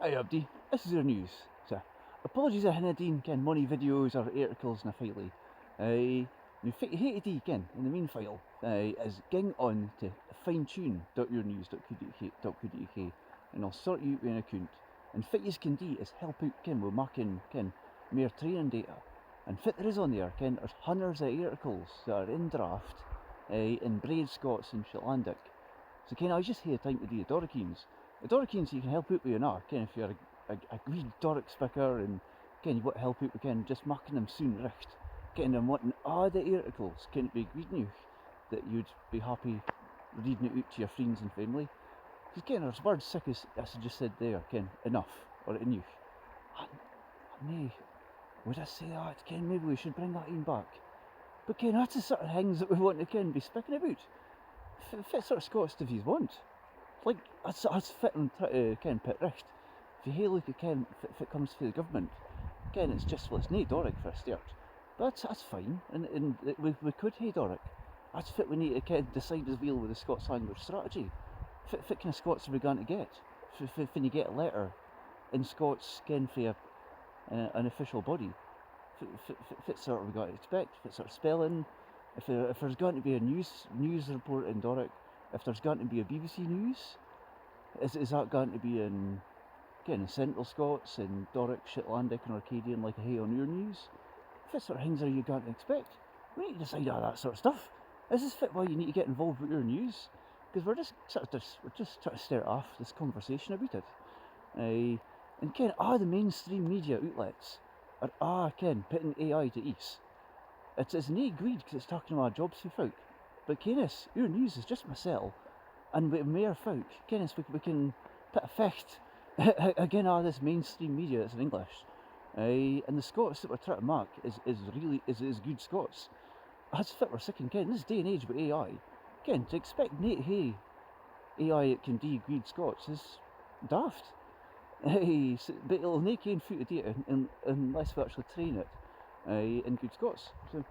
Hi Abdi, this is your news. So, apologies I hinna deen ken money videos or articles na failly. Nu hated die ken in the main file is ging on to fine-tune.yournews.co.uk and I'll sort you out with an account. And fit yous can do is help out ken with making ken mere training data. And fit there is on there ken there's hundreds of articles that are in draft in Braid Scots and Shetlandic. So ken I just had time to do the Dorikines. The Dorikines you can help out with an arc, ken if you're a wee Doric spicker and ken you want help out with ken just making them soon richt. Ken them wanting all the articles, ken it be eneuch that you'd be happy reading it out to your friends and family. Because ken there's words sick as I just said there, ken enough or eneuch. Nay, would I say that? Ken maybe we should bring that in back. But ken that's the sort of things that we want to ken be speaking about. Fit sort of Scots if you want. Like, that's fit and try to ken pit richt. If you look at ken if it comes to the government, ken it's just well it's nae Doric for a start. But that's fine, and we could hae Doric. That's fit we need to ken decide as well with the Scots language strategy. Fit kind of Scots are we going to get? When you get a letter in Scots ken for an official body. Fit sort of we got to expect, fit sort of spelling. If there's going to be a news report in Doric, if there's going to be a BBC News, is that going to be in Central Scots and Doric, Shetlandic and Orcadian like a hay on your news? What sort of things are you going to expect? We need to decide all that sort of stuff. Is this fit why you need to get involved with your news? Because we're just trying to start off this conversation about it. And the mainstream media outlets are putting AI to ease. It's nae greed because it's talking about jobs for folk. But Canis, your news is just myself, and with mayor folk, Canis, we can put a fecht again all this mainstream media that's in English. And the Scots that we're trying to mark is good Scots. That's fit we're sick in Ken. This day and age with AI, Ken, to expect hey AI that can do good Scots is daft. But it'll nae ken foot of data unless we actually train it in good Scots. So